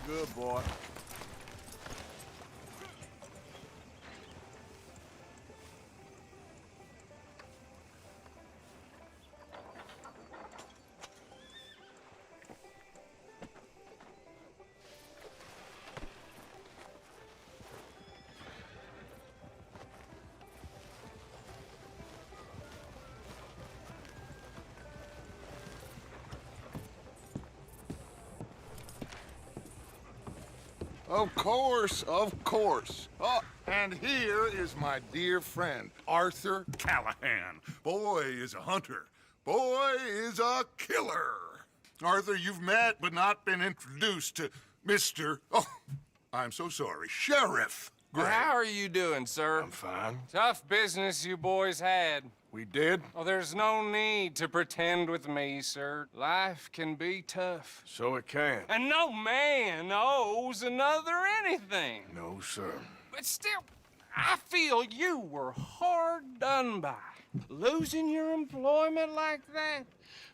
good, boy. Of course, of course. Oh, and here is my dear friend, Arthur Callahan. Boy is a hunter. Boy is a killer. Arthur, you've met but not been introduced to Mr. Oh, I'm so sorry, Sheriff Gray. How are you doing, sir? I'm fine. Tough business you boys had. We did? Oh, there's no need to pretend with me, sir. Life can be tough. So it can. And no man owes another anything. No, sir. But still, I feel you were hard done by. Losing your employment like that.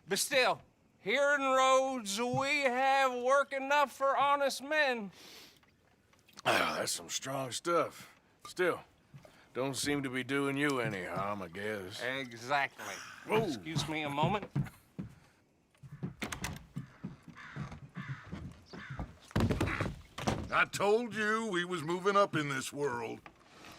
But still, here in Rhodes, we have work enough for honest men. Ah, that's some strong stuff. Still, don't seem to be doing you any harm, I guess. Exactly. Whoa. Excuse me a moment. I told you we was moving up in this world.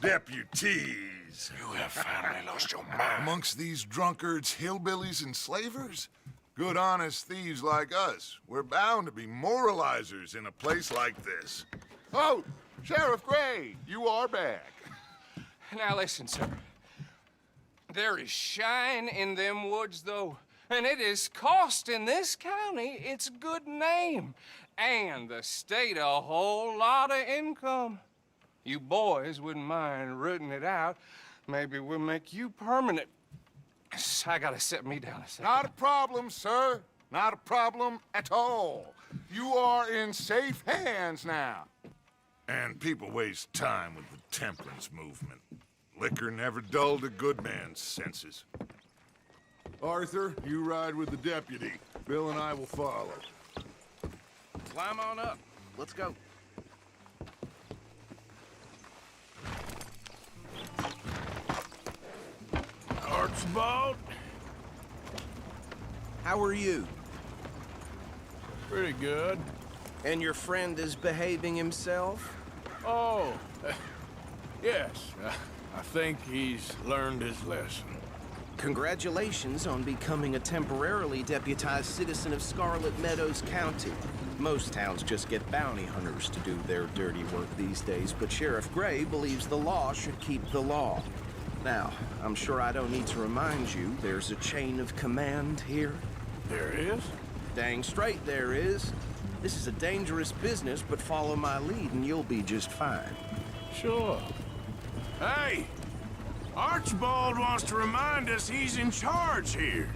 Deputies. You have finally lost your mind. Amongst these drunkards, hillbillies, and slavers? Good, honest thieves like us. We're bound to be moralizers in a place like this. Oh, Sheriff Gray, you are back. Now listen, sir. There is shine in them woods, though, and it is costing this county its good name and the state a whole lot of income. You boys wouldn't mind rooting it out. Maybe we'll make you permanent. I gotta sit me down a second. Not a problem, sir. Not a problem at all. You are in safe hands now. And people waste time with the temperance movement. Liquor never dulled a good man's senses. Arthur, you ride with the deputy. Bill and I will follow. Climb on up. Let's go. Archibald? How are you? Pretty good. And your friend is behaving himself? Oh, yes. I think he's learned his lesson. Congratulations on becoming a temporarily deputized citizen of Scarlet Meadows County. Most towns just get bounty hunters to do their dirty work these days, but Sheriff Gray believes the law should keep the law. Now, I'm sure I don't need to remind you, there's a chain of command here. There is? Dang straight there is. This is a dangerous business, but follow my lead and you'll be just fine. Sure. Hey! Archibald wants to remind us he's in charge here.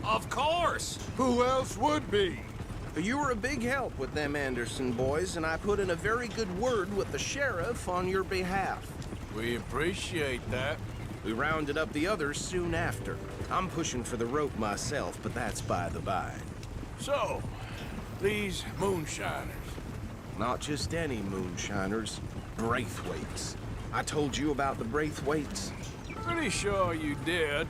Of course. Who else would be? You were a big help with them Anderson boys, and I put in a very good word with the sheriff on your behalf. We appreciate that. We rounded up the others soon after. I'm pushing for the rope myself, but that's by the by. So, these moonshiners. Not just any moonshiners, Braithwaites. I told you about the Braithwaites. Pretty sure you did.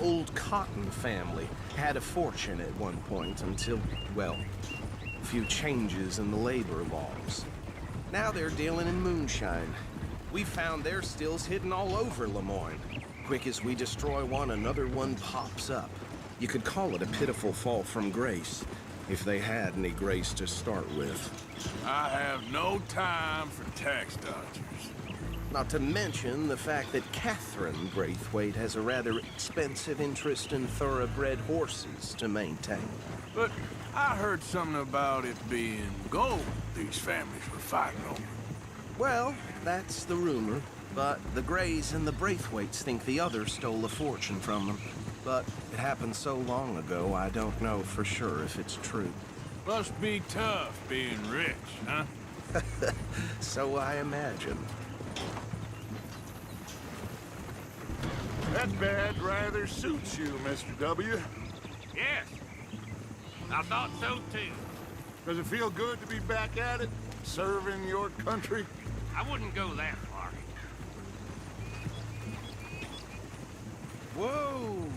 Old Cotton family had a fortune at one point until, well, a few changes in the labor laws. Now they're dealing in moonshine. We found their stills hidden all over Lemoyne. Quick as we destroy one, another one pops up. You could call it a pitiful fall from grace, if they had any grace to start with. I have no time for tax dodgers. Not to mention the fact that Catherine Braithwaite has a rather expensive interest in thoroughbred horses to maintain. But I heard something about it being gold these families were fighting over. Well, that's the rumor. But the Grays and the Braithwaites think the other stole a fortune from them. But it happened so long ago, I don't know for sure if it's true. Must be tough being rich, huh? So I imagine. That bed rather suits you, Mr. W. Yes, I thought so too. Does it feel good to be back at it? serving your country? I wouldn't go that far. Whoa!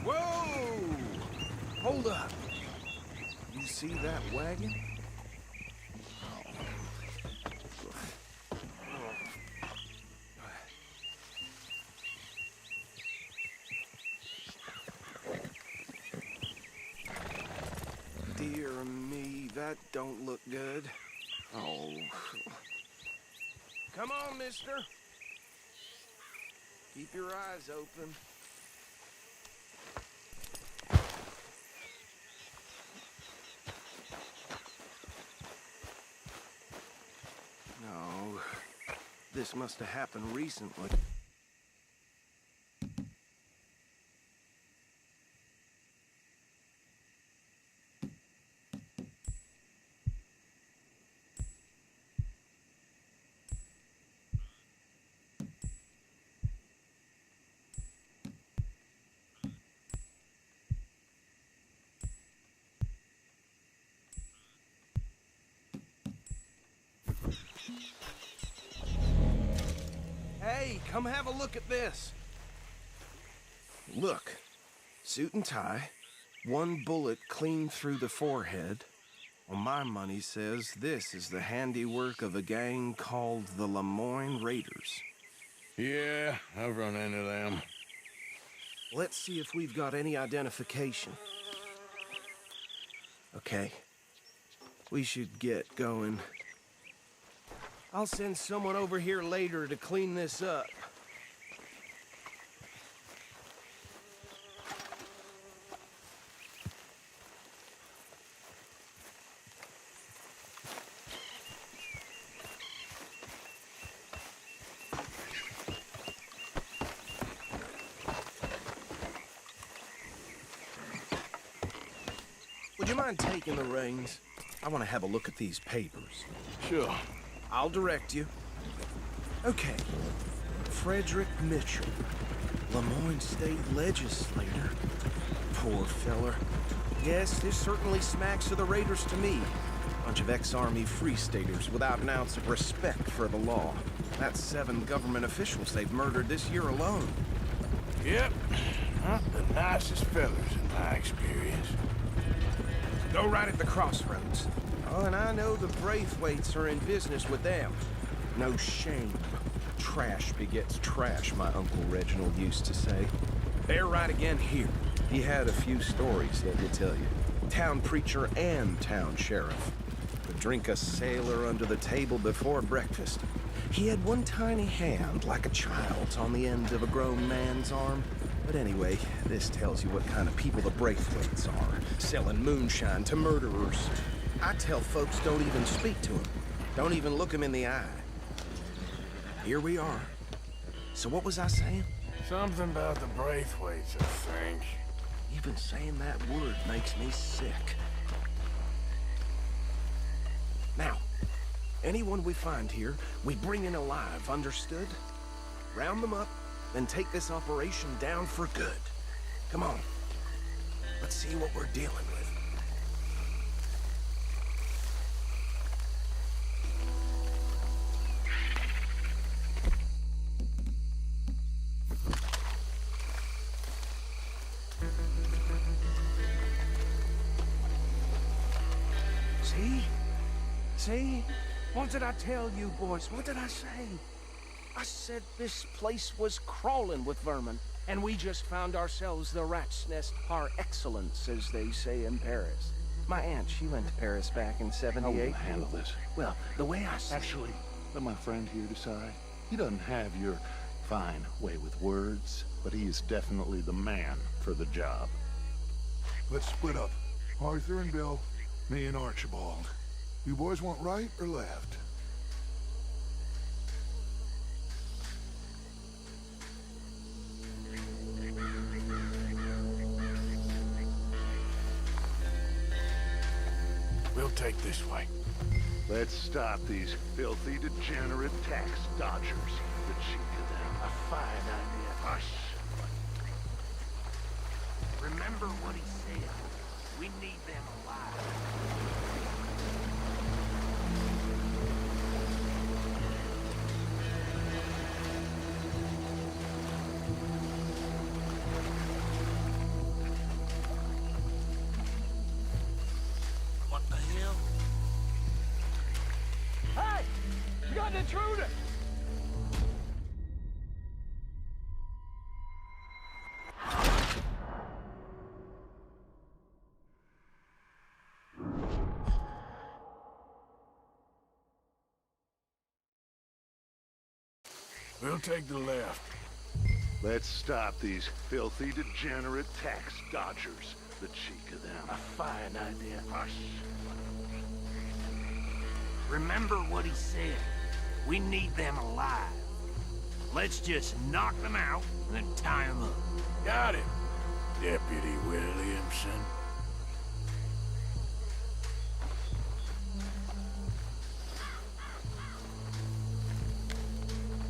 Whoa! Hold up. You see that wagon? Dear me, that don't look good. Oh. Come on, mister. Keep your eyes open. No, this must have happened recently. Hey, come have a look at this. Look, suit and tie, one bullet clean through the forehead. Well, my money says this is the handiwork of a gang called the Lemoyne Raiders. Yeah, I've run into them. Let's see if we've got any identification. Okay, we should get going. I'll send someone over here later to clean this up. Would you mind taking the reins? I want to have a look at these papers. Sure. I'll direct you. Okay. Frederick Mitchell, Lemoyne State Legislator. Poor feller. Yes, this certainly smacks of the Raiders to me. Bunch of ex-Army Free Staters without an ounce of respect for the law. That's 7 government officials they've murdered this year alone. Yep. Not the nicest fellas in my experience. Go right at the crossroads. Oh, and I know the Braithwaites are in business with them. No shame. Trash begets trash, my Uncle Reginald used to say. They're right again here. He had a few stories, let me tell you. Town preacher and town sheriff. Would drink a sailor under the table before breakfast. He had one tiny hand, like a child's, on the end of a grown man's arm. But anyway, this tells you what kind of people the Braithwaites are. Selling moonshine to murderers. I tell folks don't even speak to him. Don't even look him in the eye. Here we are. So what was I saying? Something about the Braithwaites, I think. Even saying that word makes me sick. Now, anyone we find here, we bring in alive, understood? Round them up, then take this operation down for good. Come on. Let's see what we're dealing with. See? What did I tell you, boys? What did I say? I said this place was crawling with vermin, and we just found ourselves the rat's nest par excellence, as they say in Paris. My aunt, she went to Paris back in '78. How will you handle this? Well, the way I see Actually, let my friend here decide. He doesn't have your fine way with words, but he is definitely the man for the job. Let's split up. Arthur and Bill, me and Archibald. You boys want right or left? We'll take this way. Let's stop these filthy, degenerate tax dodgers. The cheek of them. A fine idea. Hush. Remember what he said. We need them alive. intruder! We'll take the left. Let's stop these filthy, degenerate tax dodgers. The cheek of them. A fine idea. Hush. Remember what he said. We need them alive. Let's just knock them out and then tie them up. Got him, Deputy Williamson.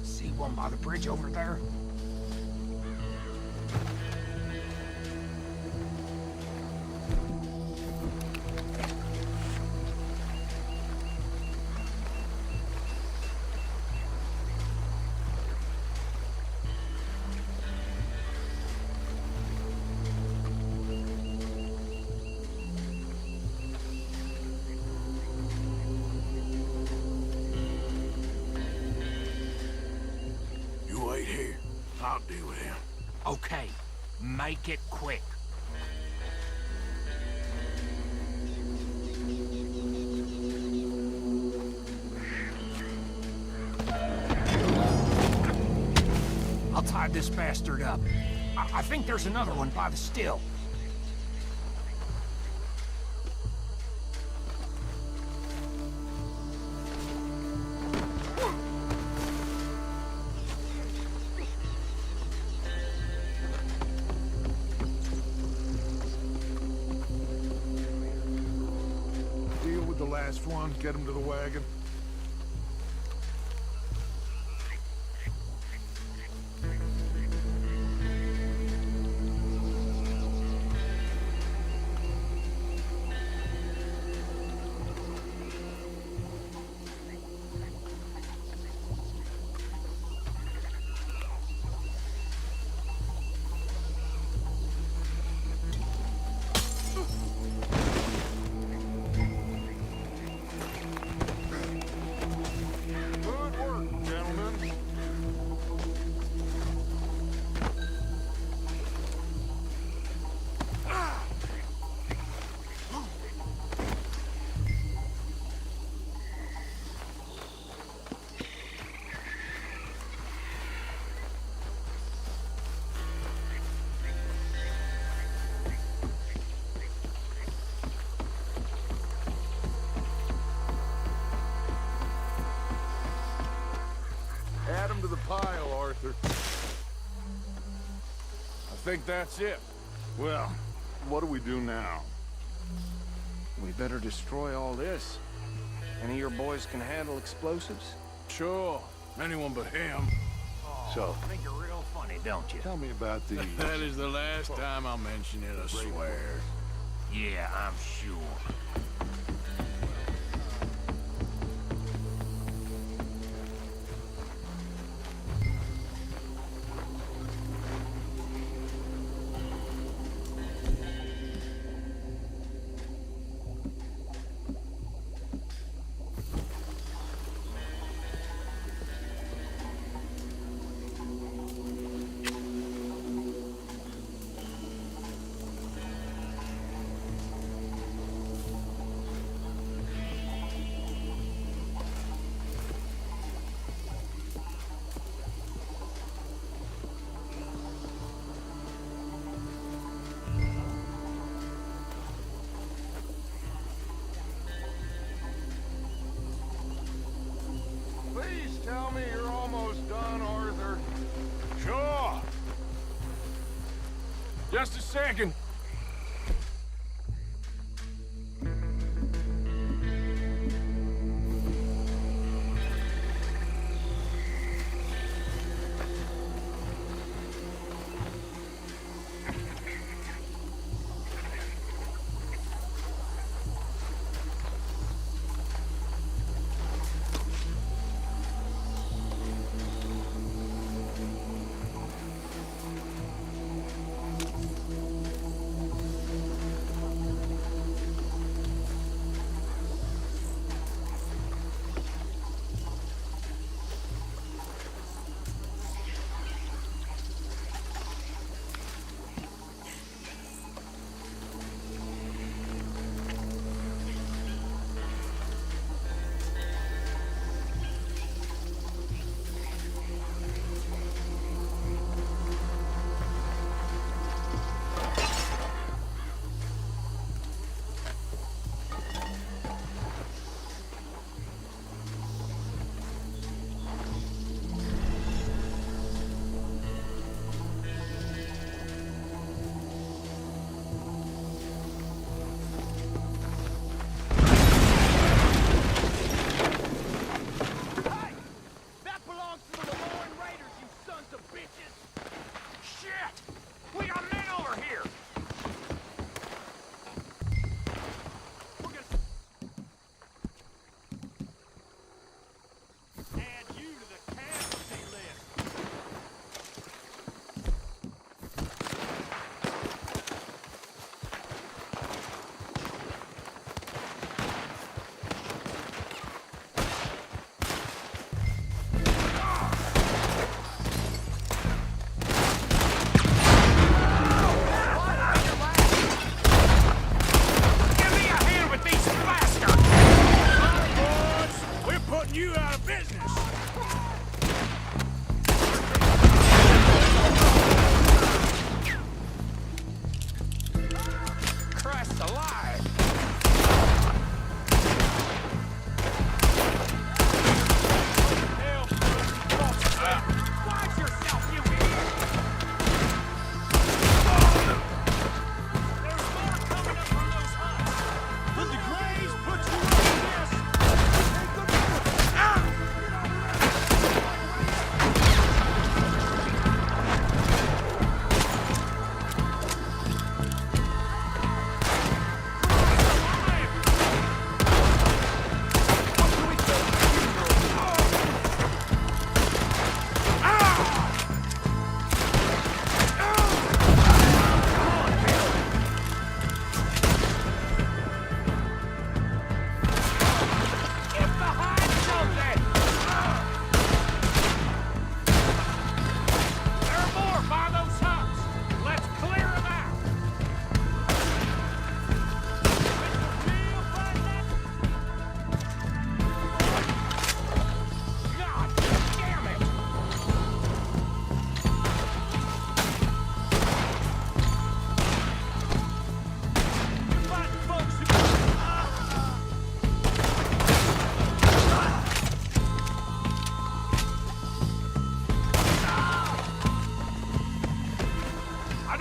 See one by the bridge over there? I'll deal with him. Okay, make it quick. I'll tie this bastard up. I think there's another one by the still. Last one, get him to the wagon. Add him to the pile, Arthur. I think that's it. Well, what do we do now? We better destroy all this. Any of your boys can handle explosives? Sure. Anyone but him. So, I think you're real funny, don't you? tell me about the... That is the last time I'll mention it, I swear. Yeah, I'm sure. Please tell me you're almost done, Arthur. Sure. Just a second.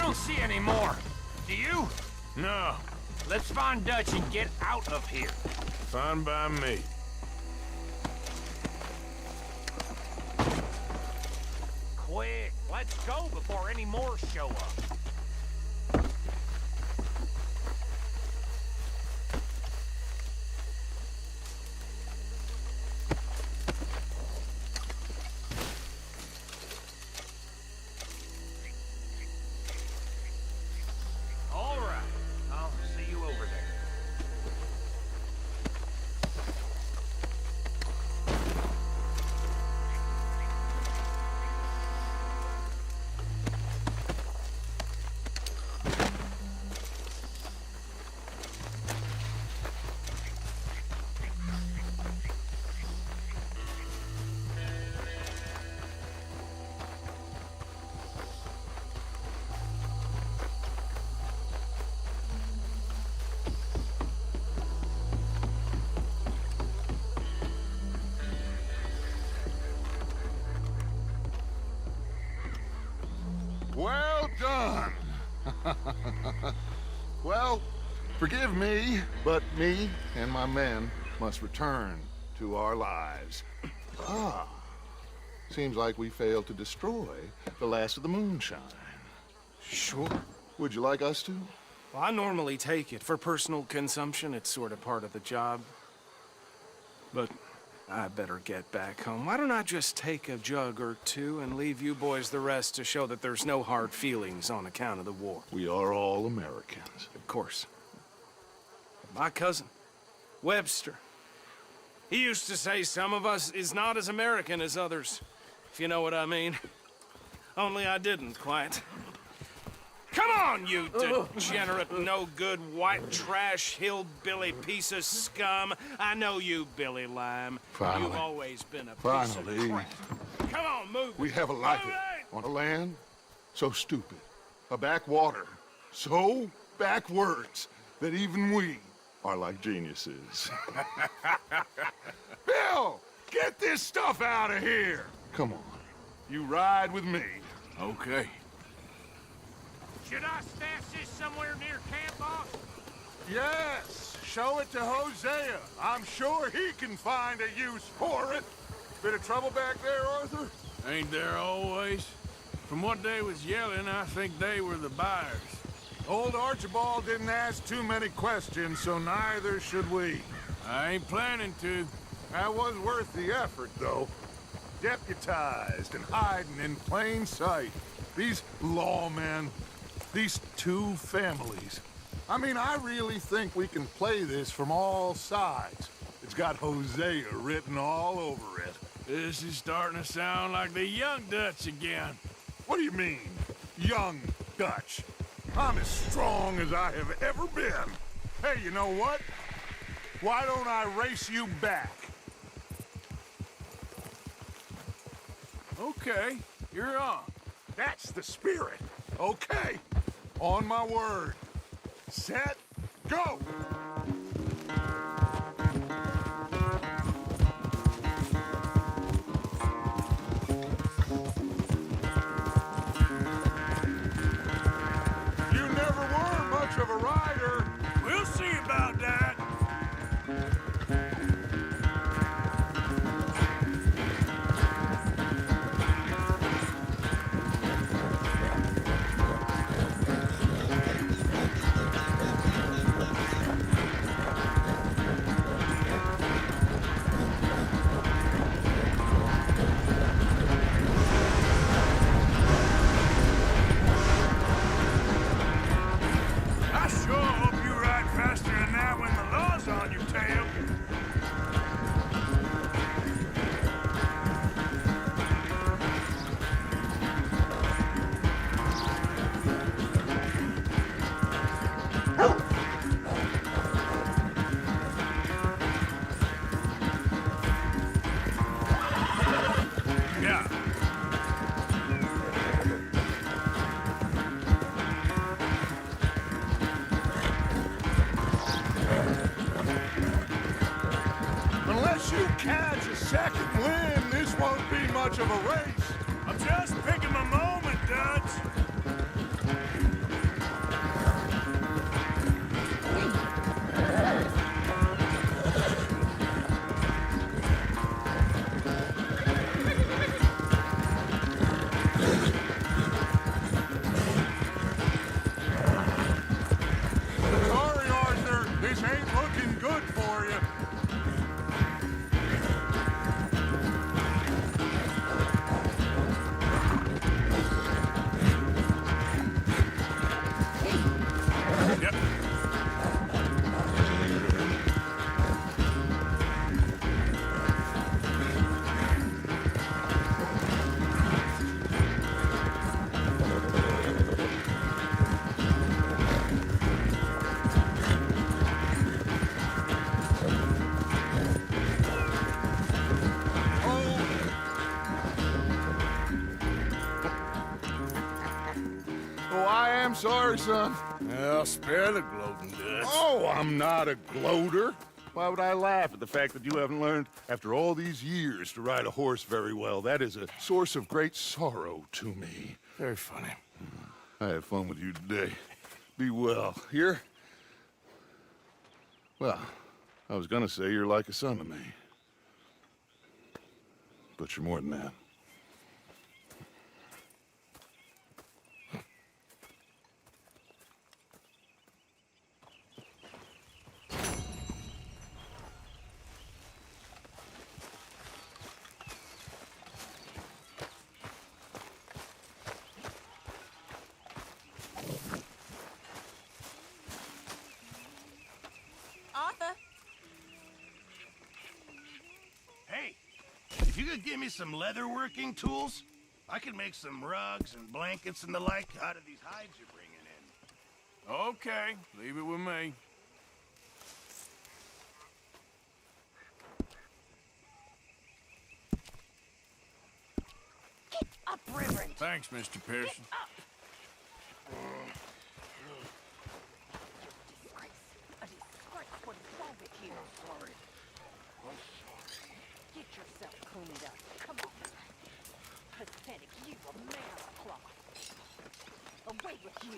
don't see any more. Do you? No, Let's find Dutch and get out of here. fine by me. Quick, let's go before any more show up. All right, I'll see you over there. Well done. Well, forgive me, but me and my men must return to our lives. Ah, seems like we failed to destroy the last of the moonshine. Sure. Would you like us to? Well, I normally take it. For personal consumption, it's sort of part of the job. But I better get back home. Why don't I just take a jug or two and leave you boys the rest to show that there's no hard feelings on account of the war? We are all Americans. Of course. My cousin, Webster, he used to say some of us is not as American as others, if you know what I mean. Only I didn't quite. Come on, you degenerate, no-good, white trash, hillbilly piece of scum. I know you, Billy Lime. Finally. You've always been a piece Finally. of crap. Come on, move. We have a life Move it! on a land so stupid, a backwater so backwards that even we are like geniuses. Bill, get this stuff out of here. Come on, you ride with me. Okay. Should I stash this somewhere near camp, boss? Yes, show it to Hosea. I'm sure he can find a use for it. Bit of trouble back there, Arthur? Ain't there always? From what they was yelling, I think they were the buyers. Old Archibald didn't ask too many questions, so neither should we. I ain't planning to. That was worth the effort, though. Deputized and hiding in plain sight. These lawmen, these two families. I mean, I really think we can play this from all sides. It's got Hosea written all over it. This is starting to sound like the young Dutch again. What do you mean, young Dutch? I'm as strong as I have ever been. Hey, you know what? Why don't I race you back? Okay, you're on. That's the spirit. Okay. On my word. Set, go! You never were much of a rider. We'll see about that. I sure hope you ride faster than that when the law's on your tail. Yeah. Unless you catch a second wind, this won't be much of a race. I'm just picking my moment, Dutch. Oh, I am sorry, son. Well, spare the gloating guts. Oh, I'm not a gloater. Why would I laugh at the fact that you haven't learned, after all these years, to ride a horse very well? That is a source of great sorrow to me. Very funny. I had fun with you today. Be well. Here? Well, I was gonna say you're like a son to me. But you're more than that. Arthur? Hey, if you could give me some leatherworking tools, I could make some rugs and blankets and the like out of these hides you're bringing in. Okay, leave it with me. Get up, Reverend! Thanks, Mr. Pearson. Up! Disgrace. A disgrace. What is wrong with you? I'm sorry. Get yourself cleaned up. Come on. Pathetic. You a man of cloth. Away with you.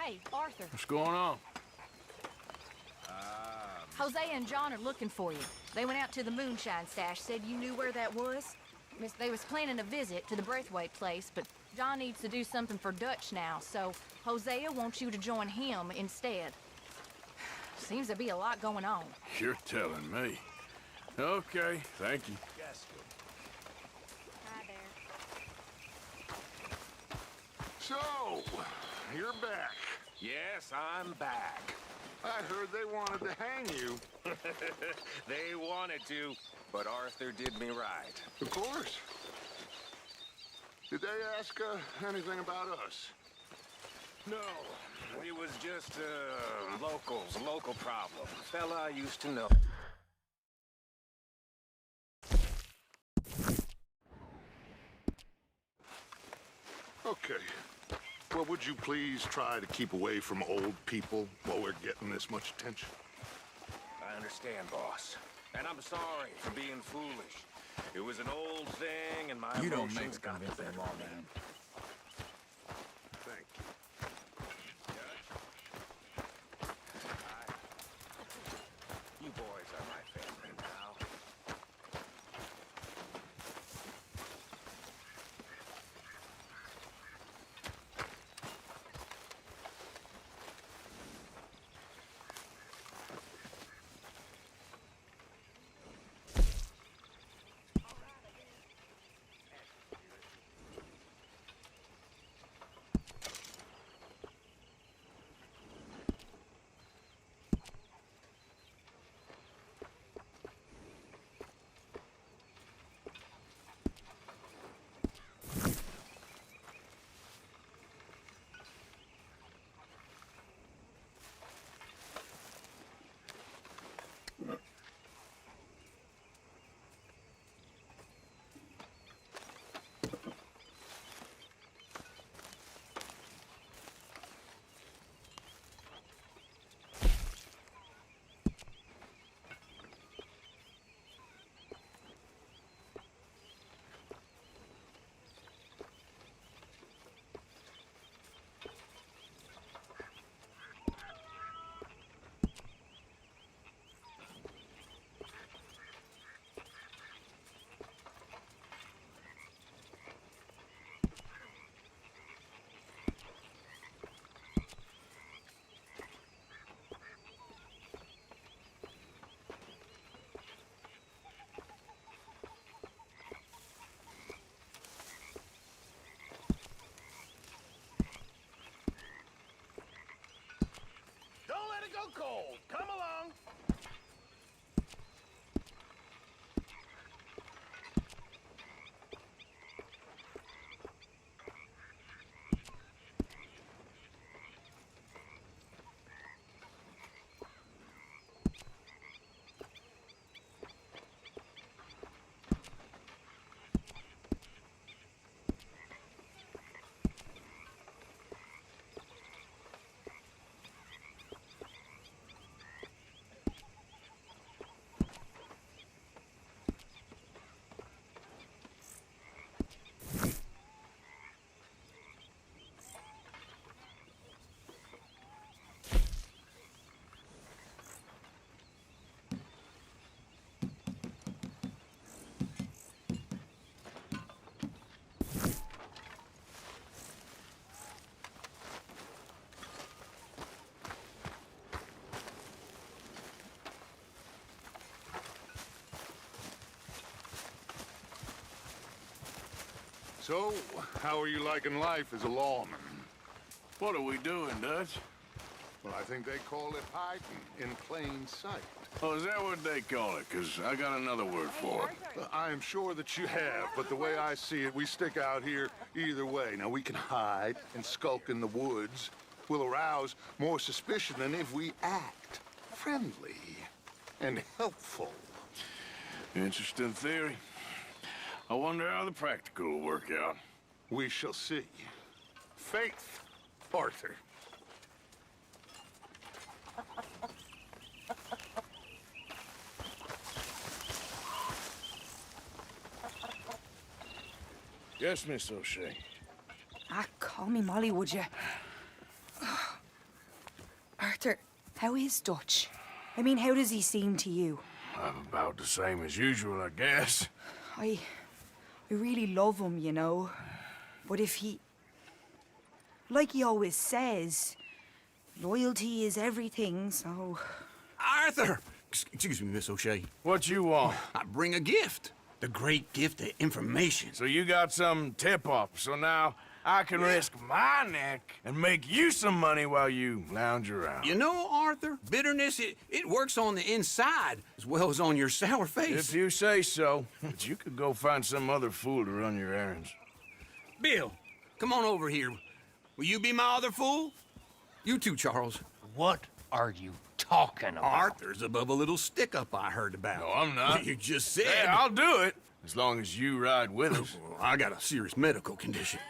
Hey, Arthur. What's going on? Jose and John are looking for you. They went out to the moonshine stash, said you knew where that was. They was planning a visit to the Braithwaite place, but John needs to do something for Dutch now, so Hosea wants you to join him instead. Seems to be a lot going on. You're telling me. Okay, thank you. Yes. Hi there. So, you're back. Yes, I'm back. I heard they wanted to hang you. They wanted to, but Arthur did me right. Of course. Did they ask anything about us? No, it was just local problem. Fella I used to know. Okay. Well, would you please try to keep away from old people while we're getting this much attention? I understand, boss. And I'm sorry for being foolish. It was an old thing, and my emotions got the better of me. Thank you. You boys are my family now. Don't let it go cold. Come along. So, how are you liking life as a lawman? What are we doing, Dutch? Well, I think they call it hiding in plain sight. Oh, is that what they call it? Because I got another word for it. I am sure that you have, but the way I see it, we stick out here either way. Now, we can hide and skulk in the woods. We'll arouse more suspicion than if we act friendly and helpful. Interesting theory. I wonder how the practical will work out. We shall see. Faith, Arthur. Yes, Miss O'Shea. Call me Molly, would you? Arthur, how is Dutch? I mean, how does he seem to you? About the same as usual, I guess. I really love him, you know. But if he... Like he always says, loyalty is everything, so... Arthur! Excuse me, Miss O'Shea. What you want? I bring a gift. The great gift of information. So you got some tip-off, so now I can risk my neck and make you some money while you lounge around. You know, Arthur, bitterness, it works on the inside as well as on your sour face. If you say so, but you could go find some other fool to run your errands. Bill, come on over here. Will you be my other fool? You too, Charles. What are you talking about? Arthur's above a little stick-up I heard about. No, I'm not. You just said... Hey, I'll do it, as long as you ride with us. I got a serious medical condition.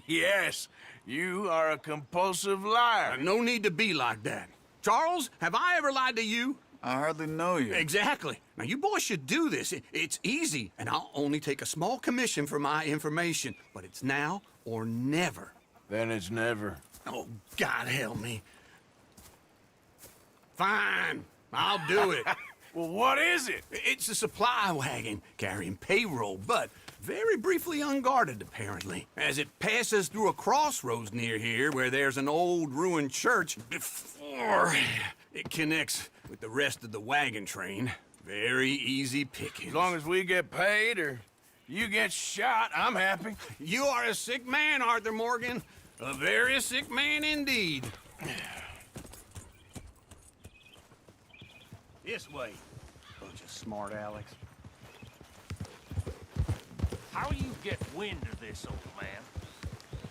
Yes, you are a compulsive liar. No need to be like that. Charles, have I ever lied to you? I hardly know you. Exactly. Now, you boys should do this. It's easy, and I'll only take a small commission for my information. But it's now or never. Then it's never. Oh, God help me. Fine, I'll do it. Well, what is it? It's a supply wagon carrying payroll, but very briefly unguarded, apparently. As it passes through a crossroads near here where there's an old ruined church before it connects with the rest of the wagon train. Very easy pickings. As long as we get paid or you get shot, I'm happy. You are a sick man, Arthur Morgan. A very sick man indeed. This way. Bunch of smart Alex. How you get wind of this, old man?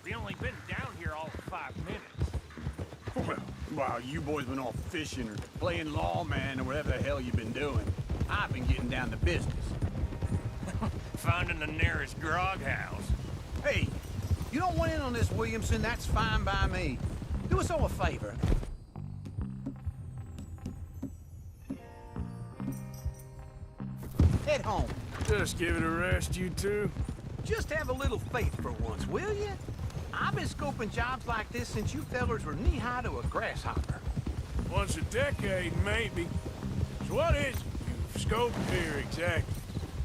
We only been down here all 5 minutes. Well, while you boys been off fishing or playing lawman or whatever the hell you've been doing, I've been getting down to business. Finding the nearest grog house. Hey, you don't want in on this, Williamson, that's fine by me. Do us all a favor. Head home. Just give it a rest, you two. Just have a little faith for once, will you? I've been scoping jobs like this since you fellers were knee-high to a grasshopper. Once a decade, maybe. So what is it you've scoped here exactly?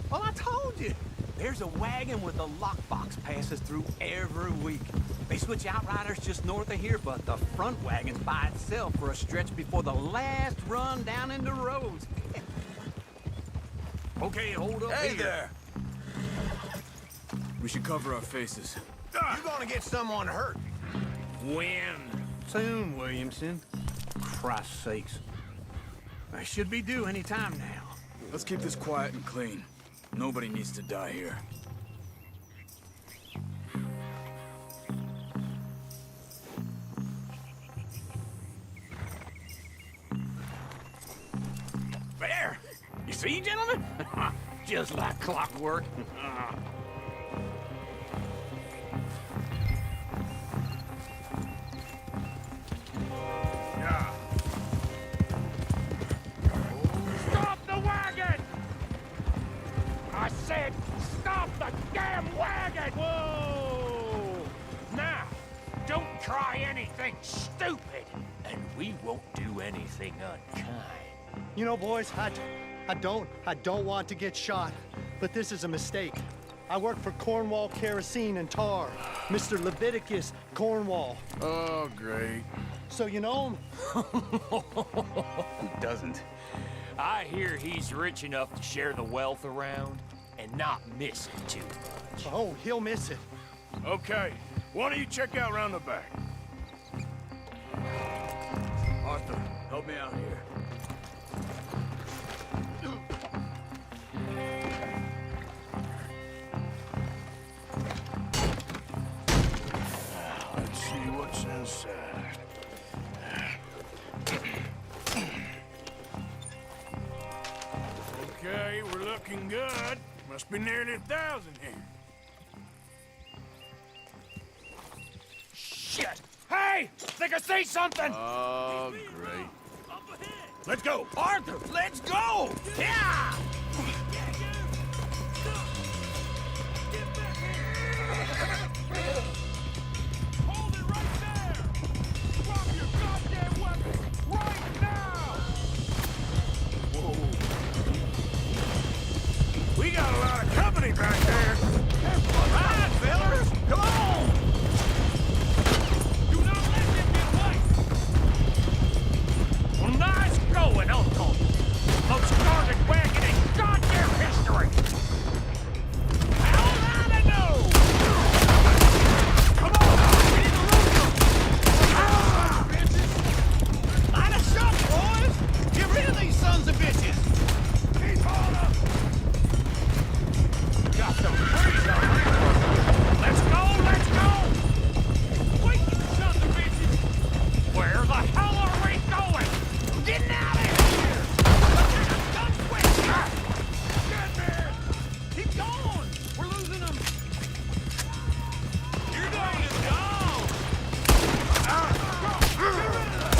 Well, I told you. There's a wagon with a lockbox passes through every week. They switch outriders just north of here, but the front wagon's by itself for a stretch before the last run down into Rhodes. Okay, hold up Hey here. there! We should cover our faces. You're gonna get someone hurt. When? Soon, Williamson. Christ's sakes. I should be due any time now. Let's keep this quiet and clean. Nobody needs to die here. There! You see, gentlemen? Just like clockwork. Stop the wagon! I said, stop the damn wagon! Whoa! Now, don't try anything stupid, and we won't do anything unkind. You know, boys, I don't want to get shot, but this is a mistake. I work for Cornwall Kerosene and Tar, Mr. Leviticus Cornwall. Oh, great. So you know him? Who doesn't? I hear he's rich enough to share the wealth around and not miss it too much. Oh, he'll miss it. Okay, why don't you check out around the back? Arthur, help me out here. Let's see what's inside. Okay, we're looking good. Must be nearly 1,000 here. Shit! Hey! Think I see something! Oh, great. Let's go! Arthur, let's go! Yeah! Hold it right there! Drop your goddamn weapon right now! We got a lot of company back there. Right, fellas! Come on! Do not let them get away! Well, nice going, Uncle! Most started wagon in goddamn history! How did I know? Come on! We need to lose them! Ah! Bitches! Line us up, boys! Get rid of these sons of bitches! Keep on up! Got some freeze on here! Let's go! Let's go! Wait, you sons of bitches! Where the hell are we going? Getting out of here! Gun switch! Get there! Keep going! We're losing them! You're going to go! Get rid of them!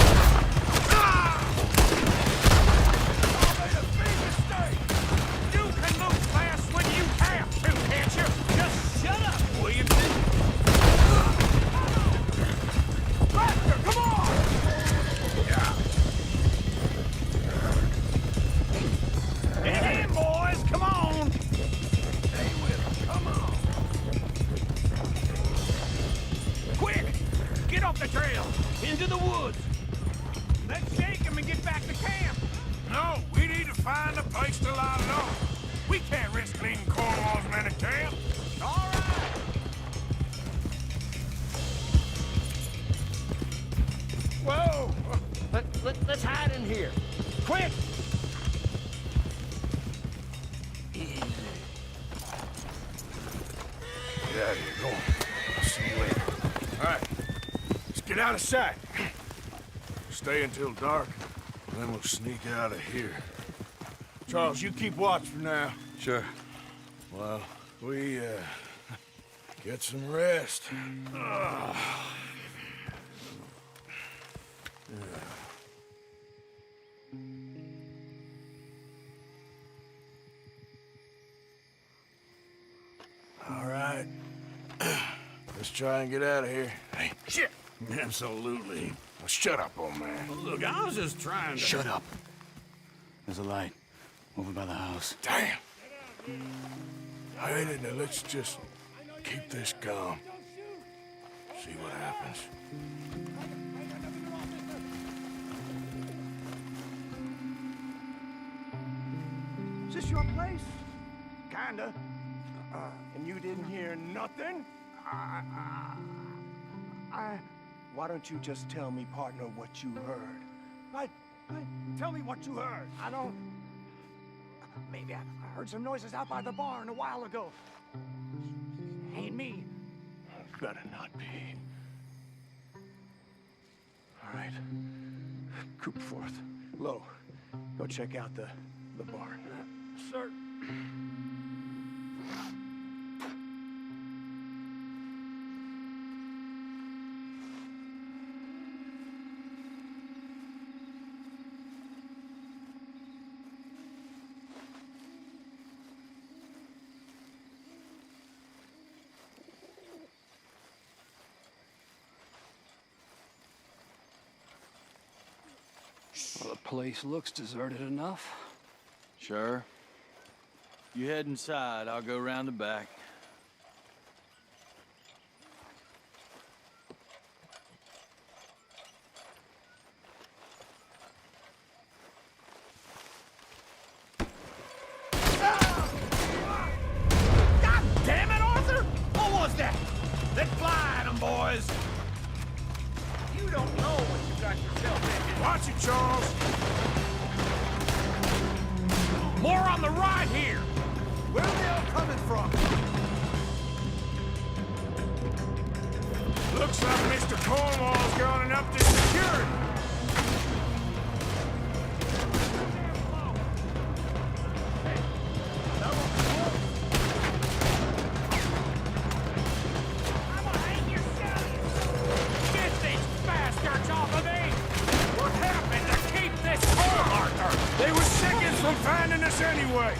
I made a big mistake! You can move fast when you have to, can't you? Just shut up, Williamson! Faster, come on! Get in, boys, come on! Stay with them, come on! Quick! Get off the trail! Into the woods! Let's shake them and get back to camp! No, we need to find a place to light it off. We can't risk leaving Cornwall's men at camp. All right! Whoa! Let's hide in here. Quick! Get out of here, go on. I'll see you later. All right, let's get out of sight. Stay until dark, and then we'll sneak out of here. Charles, you keep watch for now. Sure. Well, we, get some rest. All right. Let's try and get out of here. Hey, shit! Absolutely. Well, shut up, old man. Look, I was just trying to... Shut up. There's a light over by the house. Damn! All right, now let's just keep this calm. See what happens. Is this your place? Kinda. And you didn't hear nothing? Why don't you just tell me, partner, what you heard? Tell me what you heard. I don't... Maybe I heard some noises out by the barn a while ago. Ain't me. Better not be. All right. Group forth. Low. Go check out the barn. Sir. Well, the place looks deserted enough. Sure. You head inside, I'll go round the back. God damn it, Arthur! What was that? boys! You don't know what you got yourself into. Watch it, Charles. More on the right here! Where are they all coming from? Looks like Mr. Cornwall's gone and upped his security. Get these bastards off of me! We're helping to keep this home, Arthur! They were seconds from finding us anyway.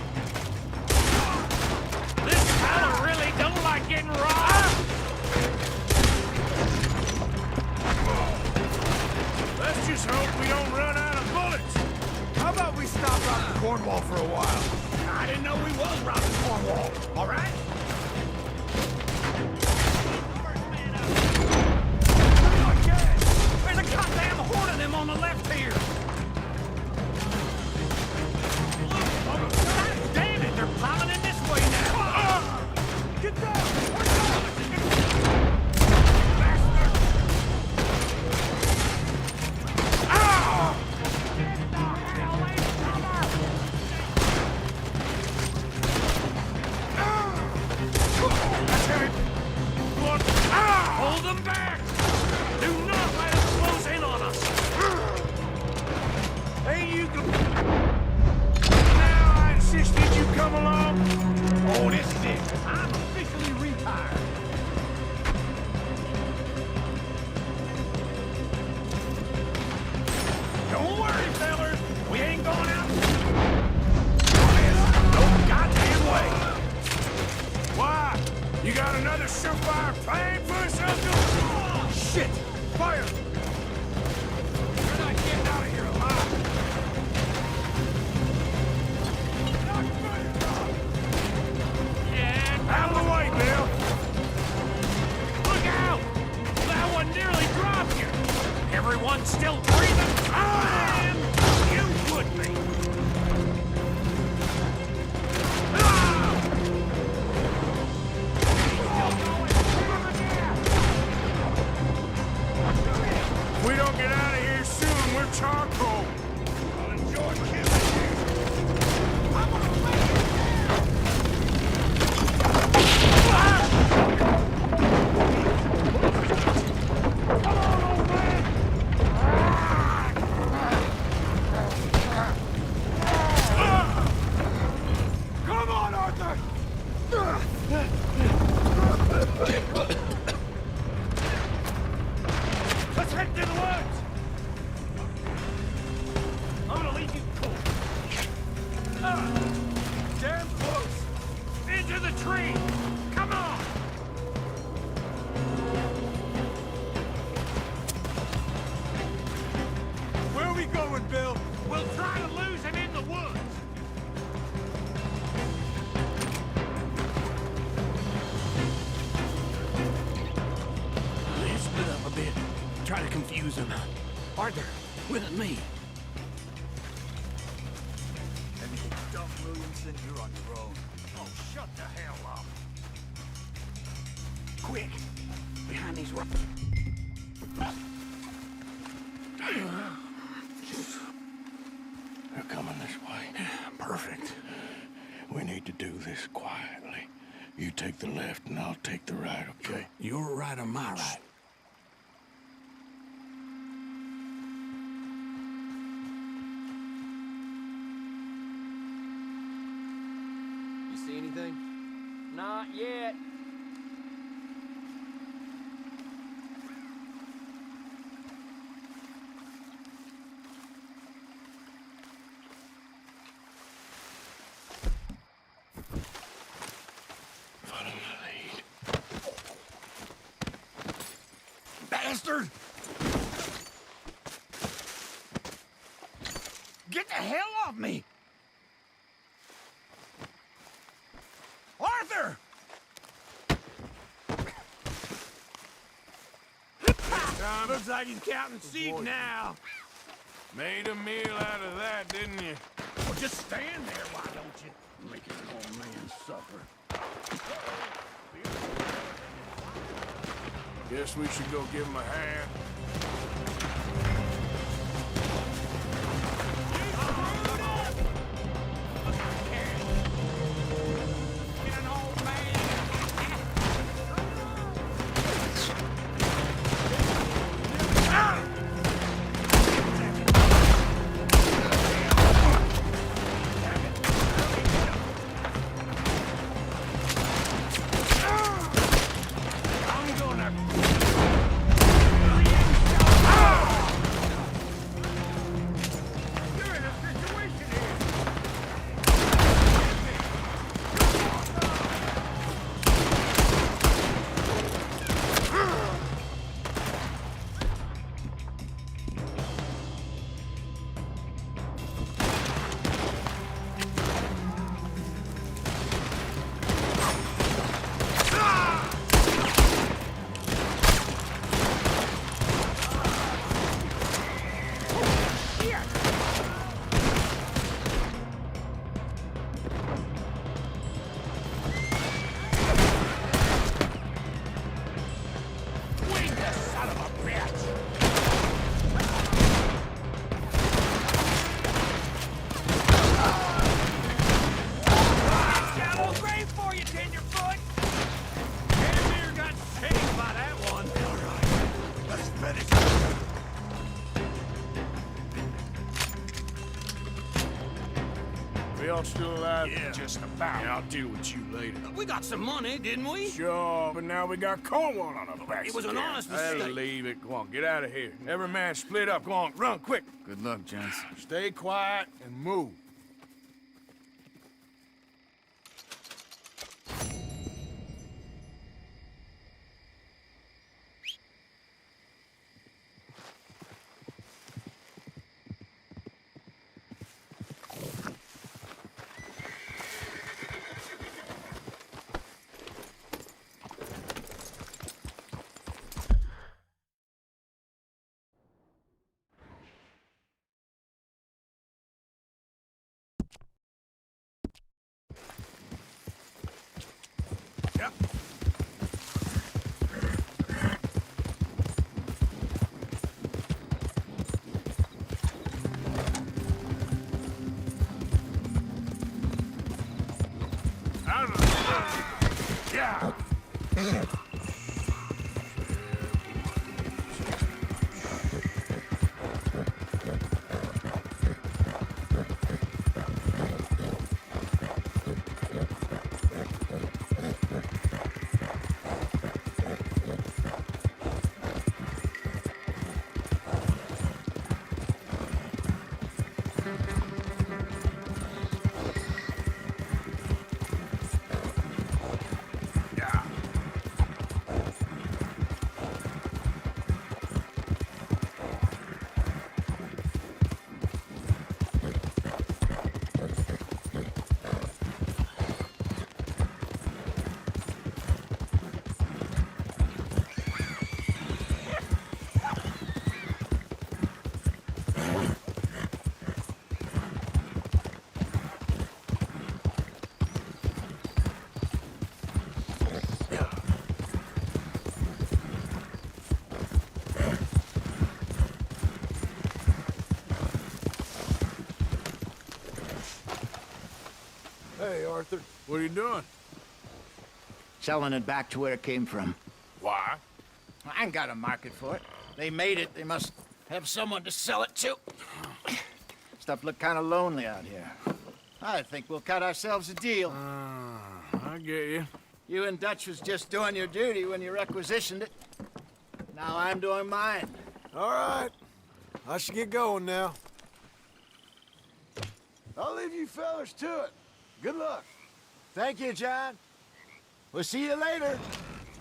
This fella really don't like getting robbed! Let's just hope we don't run out of bullets. How about we stop robbing Cornwall for a while? I didn't know we was robbing Cornwall, all right? There's a goddamn horde of them on the left here! God damn it, they're piling in this way now! Get down! We're going! Bastard! Ow! Get the hell away from her! Hold them back! Do not let them close in on us! Hey, you go. Now I insisted you come along. Oh, this is it. I'm officially retired. Don't worry, fellers. We ain't going out. No goddamn way. Why? You got another surefire plan for us, Uncle? Shit! Fire! We're not getting out of here alive. Yeah, Out of the way, Bill. look out! That one nearly dropped you. Everyone still breathing? Man, you would be. Ah! If we don't get out of here soon, we're charcoal. I'll enjoy killing you. Come on, Arthur! Let's head to the woods! I'm gonna leave you cool. Damn close! Into the tree! Come on! Where are we going, Bill? We'll try to lose him in the woods! Let's split up a bit. Try to confuse them. Arthur, with me. Dump Williamson, you're on your own. Oh, shut the hell up! Quick! Behind these rocks. They're coming this way. Perfect. We need to do this quietly. You take the left and I'll take the right, okay? Your right or my right? You see anything? Not yet. Follow my lead. Bastard! Get the hell off me! Arthur! Looks like he's counting sheep now. Made a meal out of that, didn't you? Well, just stand there, why don't you? Making an old man suffer. Guess we should go give him a hand. We all still alive? Yeah. Just about. Yeah, I'll deal with you later. We got some money, didn't we? Sure, but now we got Cornwall on our backs. It was an again. honest I'll mistake. leave it. Go on, get out of here. Every man split up. Go on, run, quick. Good luck, gents. Stay quiet and move. Hey, Arthur. What are you doing? Selling it back to where it came from. Why? I ain't got a market for it. They made it. They must have someone to sell it to. Stuff look kind of lonely out here. I think we'll cut ourselves a deal. I get you. You and Dutch was just doing your duty when you requisitioned it. Now I'm doing mine. All right. I should get going now. I'll leave you fellas to it. Good luck. Thank you, John. We'll see you later.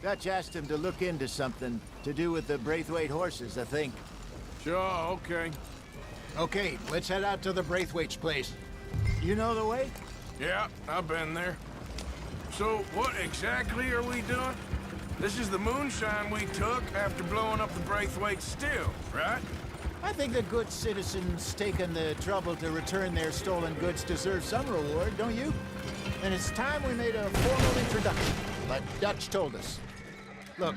Dutch asked him to look into something to do with the Braithwaite horses, I think. Sure, okay. Okay, let's head out to the Braithwaite's place. You know the way? Yeah, I've been there. So, what exactly are we doing? This is the moonshine we took after blowing up the Braithwaite still, right? I think the good citizens taking the trouble to return their stolen goods deserve some reward, don't you? And it's time we made a formal introduction, like Dutch told us. Look,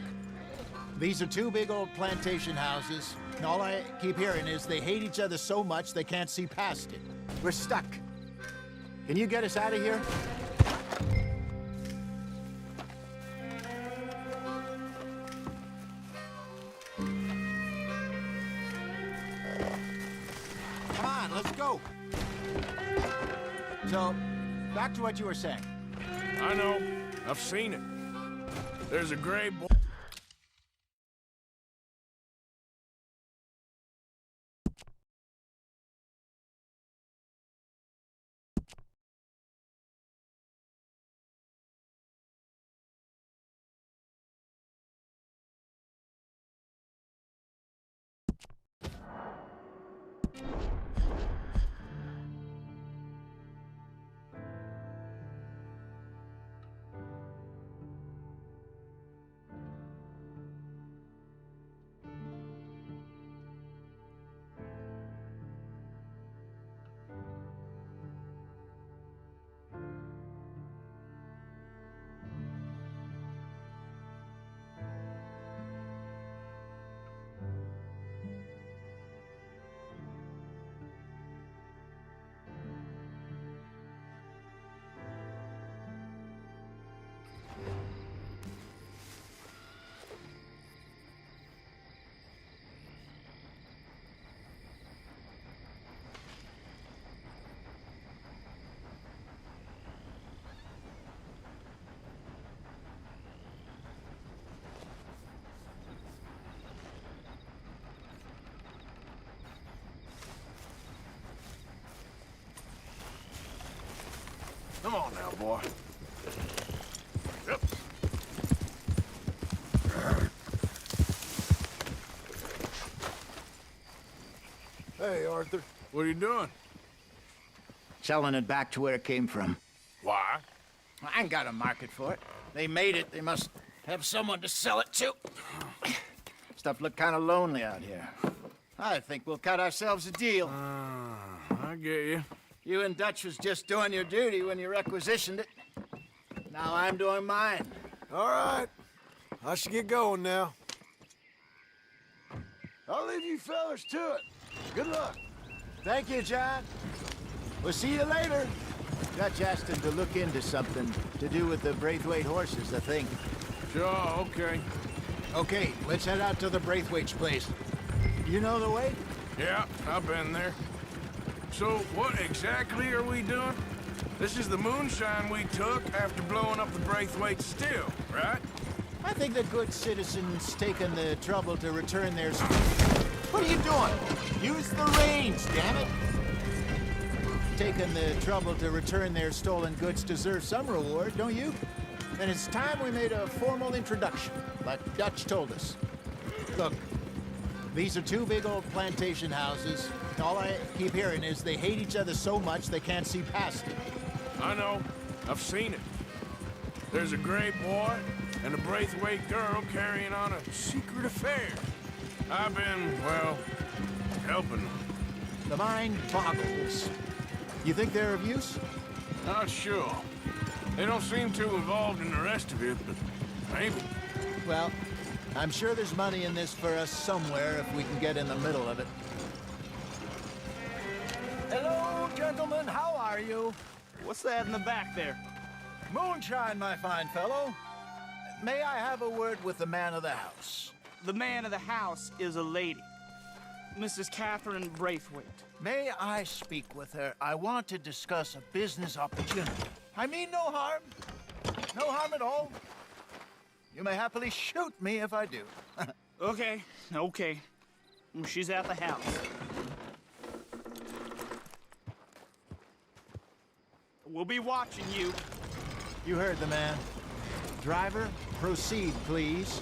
These are two big old plantation houses. And all I keep hearing is they hate each other so much they can't see past it. We're stuck. Can you get us out of here? Come on, let's go. So, back to what you were saying. I know. I've seen it. There's a gray boy. Come on now, boy. Yep. Hey, Arthur. What are you doing? Selling it back to where it came from. Why? I ain't got a market for it. They made it. They must have someone to sell it to. Stuff look kind of lonely out here. I think we'll cut ourselves a deal. I get you. You and Dutch was just doing your duty when you requisitioned it. Now I'm doing mine. All right. I should get going now. I'll leave you fellas to it. Good luck. Thank you, John. We'll see you later. Dutch asked him to look into something to do with the Braithwaite horses, I think. Sure, okay. Okay, let's head out to the Braithwaite's place. You know the way? Yeah, I've been there. So, what exactly are we doing? This is the moonshine we took after blowing up the Braithwaite still, right? I think the good citizens taken the trouble to return their... What are you doing? Use the reins, damn it! Taking the trouble to return their stolen goods deserve some reward, don't you? And it's time we made a formal introduction, like Dutch told us. Look, these are two big old plantation houses. All I keep hearing is they hate each other so much they can't see past it. I know. I've seen it. There's a gray boy and a Braithwaite girl carrying on a secret affair. I've been, well, helping them. The mind boggles. You think they're of use? Not sure. They don't seem too involved in the rest of it, but maybe. Well, I'm sure there's money in this for us somewhere if we can get in the middle of it. Hello, gentlemen. How are you? What's that in the back there? Moonshine, my fine fellow. May I have a word with the man of the house? The man of the house is a lady, Mrs. Catherine Braithwaite. May I speak with her? I want to discuss a business opportunity. I mean no harm. No harm at all. You may happily shoot me if I do. Okay. She's at the house. We'll be watching you. You heard the man. Driver, proceed, please.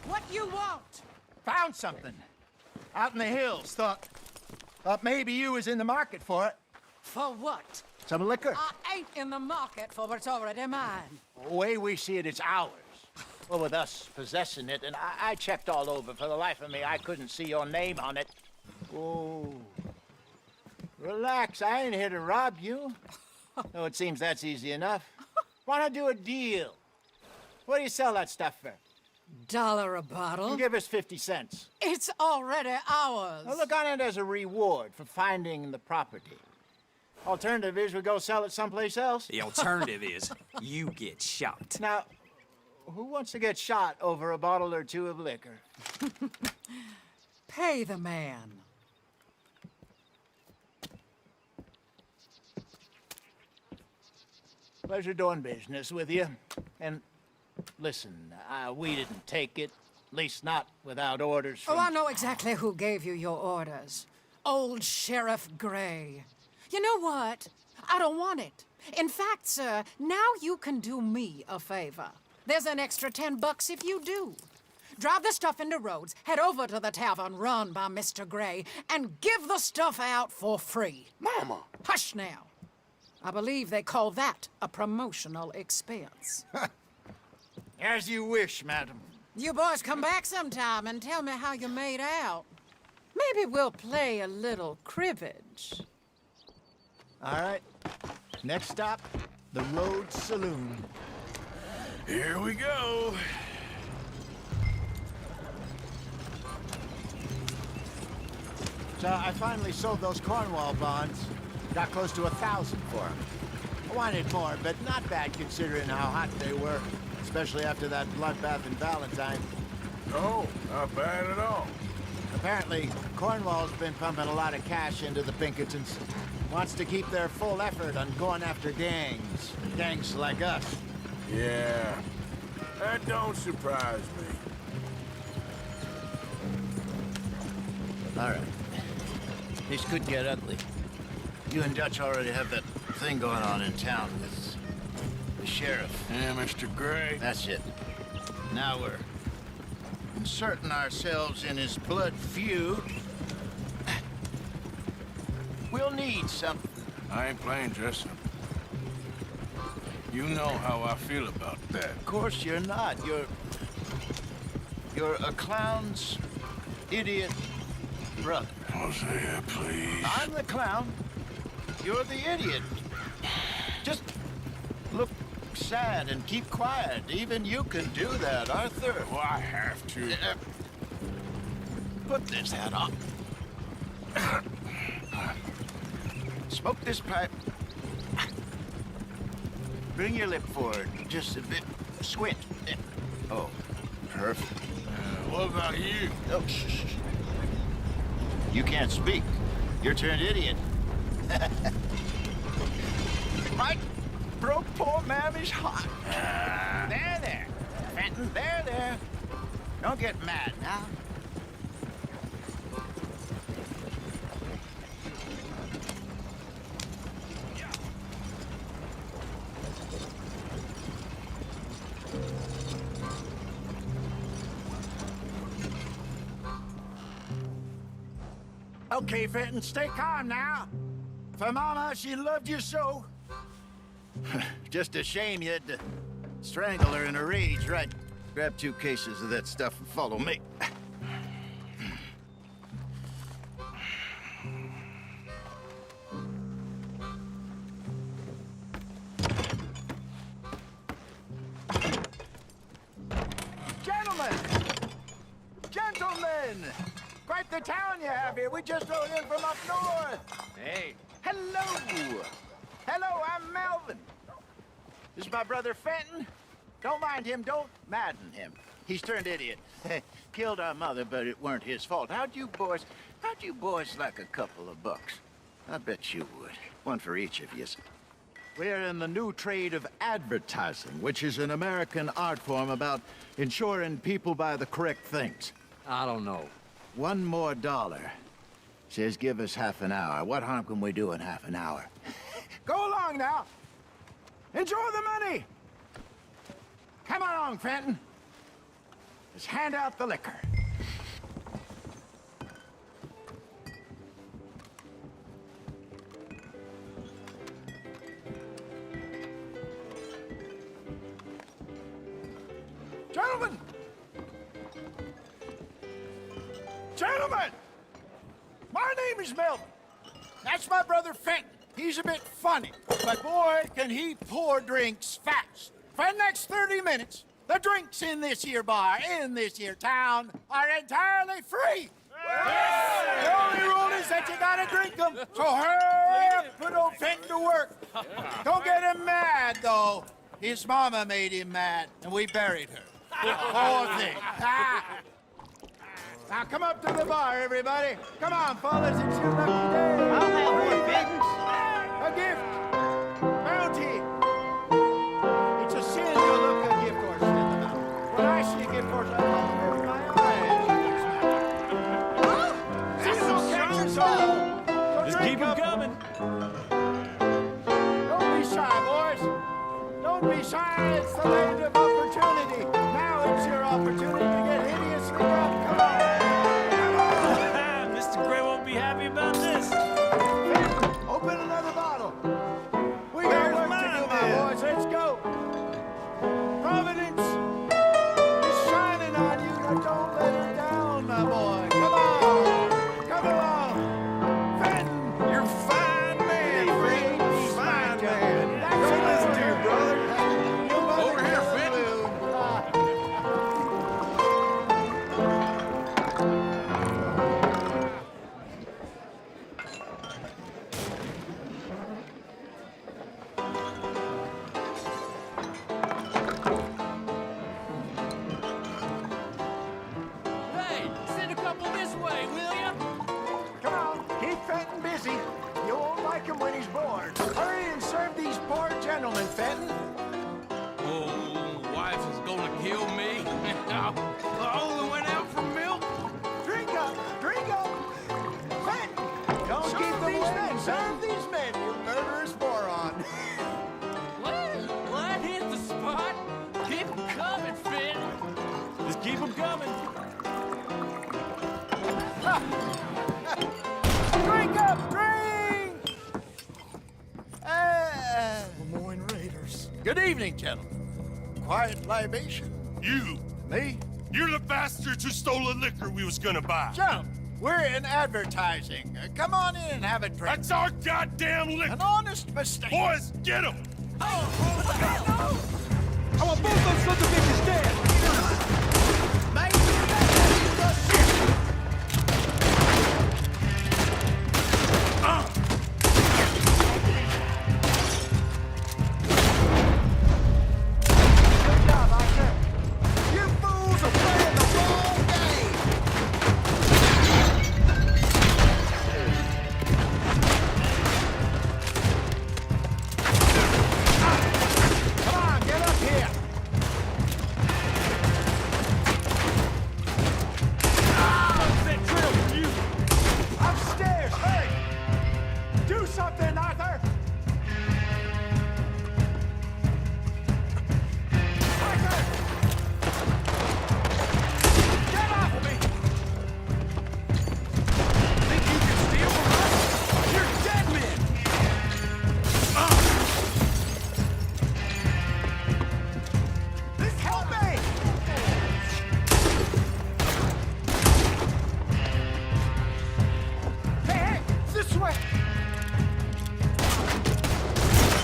What you want? Found something. Out in the hills. Thought maybe you was in the market for it. For what? Some liquor? I ain't in the market for what's already mine. The way we see it, it's ours. Well, with us possessing it, and I checked all over. For the life of me, I couldn't see your name on it. Oh. Relax, I ain't here to rob you. No, it seems that's easy enough. Why not do a deal? What do you sell that stuff for? $1 a bottle? You give us 50 cents. It's already ours. Now look on it as a reward for finding the property. Alternative is we go sell it someplace else. The alternative is you get shot. Now, who wants to get shot over a bottle or two of liquor? Pay the man. Pleasure doing business with you. And listen, we didn't take it. At least not without orders from... Oh, I know exactly who gave you your orders. Old Sheriff Gray. You know what? I don't want it. In fact, sir, now you can do me a favor. There's an extra $10 if you do. Drive the stuff into Rhodes, head over to the tavern run by Mr. Gray, and give the stuff out for free. Mama! Hush now. I believe they call that a promotional expense. As you wish, madam. You boys come back sometime and tell me how you made out. Maybe we'll play a little cribbage. All right. Next stop, the Rhodes Saloon. Here we go. So I finally sold those Cornwall bonds. Got close to 1,000 for them. I wanted more, but not bad considering how hot they were, especially after that bloodbath in Valentine. No, not bad at all. Apparently, Cornwall's been pumping a lot of cash into the Pinkertons. Wants to keep their full effort on going after gangs. Gangs like us. Yeah, that don't surprise me. All right. This could get ugly. You and Dutch already have that thing going on in town with the sheriff. Yeah, Mr. Gray. That's it. Now we're inserting ourselves in his blood feud. We'll need something. I ain't playing dress up. You know how I feel about that. Of course you're not. You're a clown's idiot brother. Hosea, please. I'm the clown. You're the idiot. Just look sad and keep quiet. Even you can do that, Arthur. Oh, I have to. Put this hat on. Smoke this pipe. Bring your lip forward just a bit. Squint. Oh, perfect. What about you? Oh, shh. You can't speak. You're turned idiot. Right? Broke poor Mammy's heart. There. Fenton, there. Don't get mad now. Okay, Fenton, stay calm now. For Mama, she loved you so. Just a shame you had to strangle her in a rage, right? Grab 2 cases of that stuff and follow me. Gentlemen! Quite the town you have here. We just rode in from up north. Hey. Hello. Hello, I'm Melvin. This is my brother Fenton. Don't mind him. Don't madden him. He's turned idiot. Killed our mother, but it weren't his fault. How'd you boys like a couple of bucks? I bet you would. One for each of you. We're in the new trade of advertising, which is an American art form about ensuring people buy the correct things. I don't know. $1 more. Says give us half an hour. What harm can we do in half an hour? Go along now. Enjoy the money. Come along, Fenton. Let's hand out the liquor. Gentlemen! Gentlemen! My name is Melvin. That's my brother Fenton. He's a bit funny, but boy, can he pour drinks fast. For the next 30 minutes, the drinks in this here bar, in this here town, are entirely free. The only rule is that you gotta drink them. So hurry up, put old Fenton to work. Don't get him mad, though. His mama made him mad, and we buried her. Poor thing. Now come up to the bar, everybody. Come on, fellas, it's your lucky day. I'll have more Fentons. A gift. Bounty. It's a sin to look a gift horse in the mouth. When I see a gift horse, I want to bury my eyes. See, don't catch us all. Just keep 'em coming. Don't be shy, boys. Don't be shy. It's the land of opportunity. Now it's your opportunity to get hideously drunk. Come on. Mr. Gray won't be happy about this. Open another bottle. We got work to do, my boys. Let's go. Providence is shining on you. Now don't let it down, my boy. Come on. Come along. Fenton, you're fine, man. Fine, man. That's what let's do, brother. Over here, Fenton. Hey, send a couple this way, will ya? Come on, keep Fenton busy. You won't like him when he's bored. Hurry and serve these poor gentlemen, Fenton. Oh, wife is gonna kill me. I only went out for milk. Drink up, drink up. Fenton, don't keep these men. Serve these men, you murderous moron. What hit the spot? Keep 'em coming, Finn. Just keep 'em coming. Drink up, drink! Lemoyne Raiders. Good evening, gentlemen. Quiet libation. You! Me? You're the bastards who stole the liquor we was gonna buy. Gentlemen, we're in advertising. Come on in and have a drink. That's our goddamn liquor! An honest mistake. Boys, get him! What the hell? No! I want both those sons of bitches dead. Good job, Arthur. You fools are playing the wrong game. Come on, get up here. What's that trail from you? Upstairs, hurry! Do something, Arthur! Arthur! Get off of me! Think you can steal from us? You're dead men. This help me! Hey, hey! This way!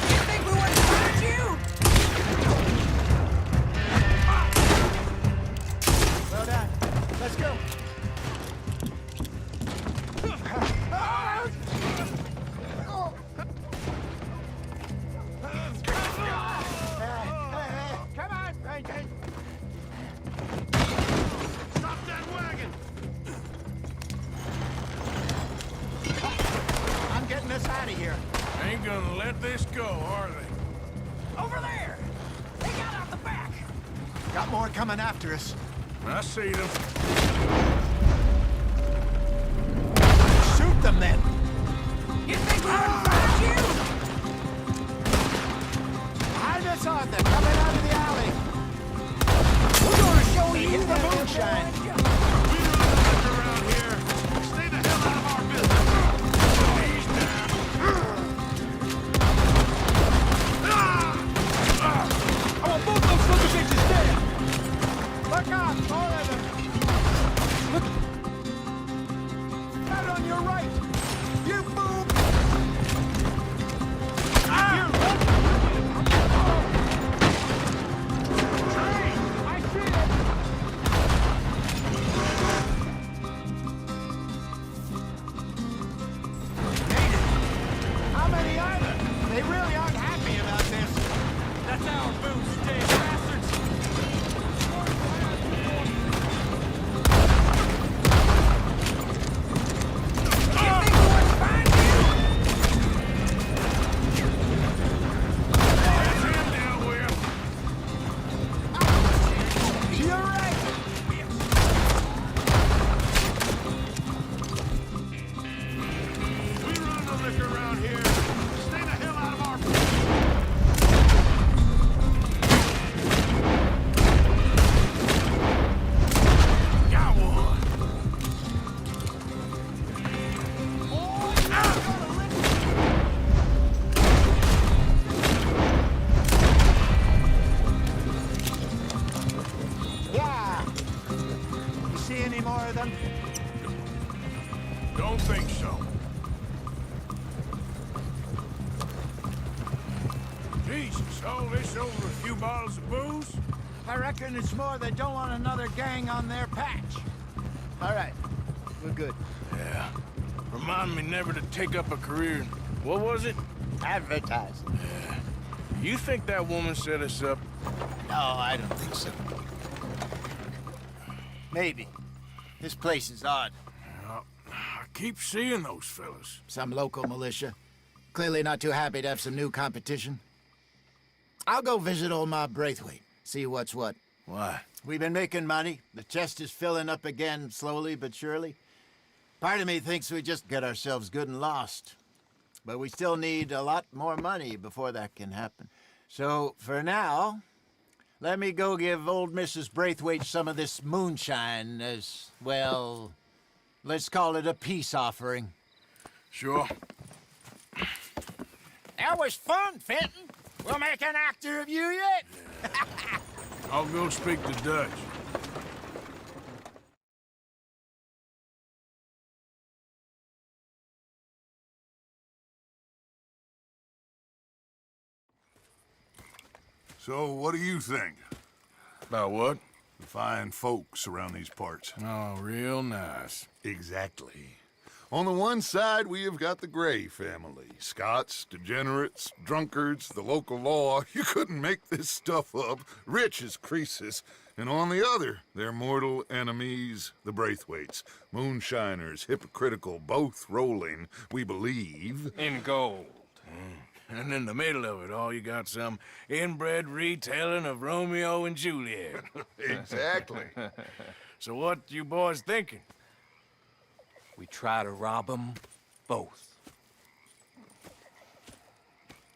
You think we wouldn't find you? Well done. Let's go. Come on, Frankie. Stop that wagon! I'm getting us out of here. Ain't gonna let this go, are they? Over there! They got out the back! Got more coming after us. I see them. Shoot them then! You think we wouldn't find you? Behind us, Arthur, coming out of the alley. We're gonna show you the moonshine. We don't live around here. Stay the hell out of our business. He's down. I want both those sons of bitches dead. They really aren't happy about this. That's our booze today, bastards! Yeah. You see any more of them? Don't think so. Jesus, all this over a few bottles of booze? I reckon it's more they don't want another gang on their patch. All right, we're good. Yeah. Remind me never to take up a career in, what was it? Advertising. Yeah. You think that woman set us up? No, I don't think so. Maybe. This place is odd. I keep seeing those fellas. Some local militia. Clearly not too happy to have some new competition. I'll go visit old Ma Braithwaite, see what's what. Why? We've been making money. The chest is filling up again, slowly but surely. Part of me thinks we just get ourselves good and lost. But we still need a lot more money before that can happen. So, for now, let me go give old Mrs. Braithwaite some of this moonshine as, well, let's call it a peace offering. Sure. That was fun, Fenton. We'll make an actor of you yet. I'll go speak to Dutch. So, what do you think? About what? The fine folks around these parts. Oh, real nice. Exactly. On the one side, we have got the Gray family. Scots, degenerates, drunkards, the local law. You couldn't make this stuff up. Rich as Croesus. And on the other, their mortal enemies, the Braithwaites. Moonshiners, hypocritical, both rolling, we believe. In gold. And in the middle of it all, you got some inbred retelling of Romeo and Juliet. Exactly. So what you boys thinking? We try to rob them both.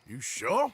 You sure?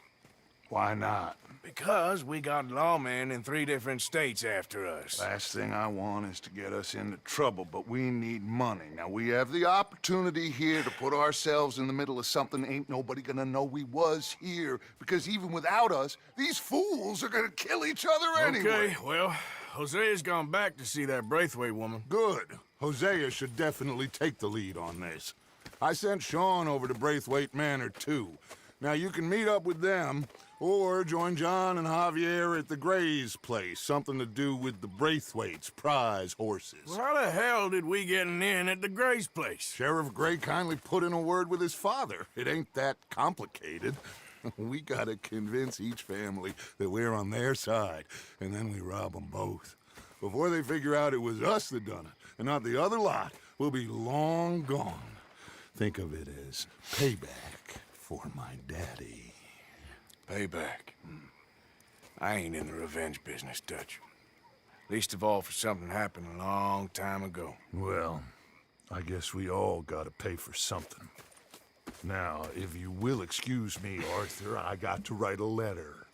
Why not? Because we got lawmen in 3 different states after us. Last thing I want is to get us into trouble, but we need money. Now, we have the opportunity here to put ourselves in the middle of something ain't nobody gonna know we was here, because even without us, these fools are gonna kill each other anyway. Okay, well, Hosea's gone back to see that Braithwaite woman. Good. Hosea should definitely take the lead on this. I sent Sean over to Braithwaite Manor, too. Now, you can meet up with them, or join John and Javier at the Gray's place. Something to do with the Braithwaite's prize horses. Well, how the hell did we get in at the Gray's place? Sheriff Gray kindly put in a word with his father. It ain't that complicated. We gotta convince each family that we're on their side, and then we rob them both. Before they figure out it was us that done it, and not the other lot, we'll be long gone. Think of it as payback for my daddy. Payback. I ain't in the revenge business, Dutch. Least of all for something happened a long time ago. Well, I guess we all gotta pay for something. Now, if you will excuse me, Arthur, I got to write a letter.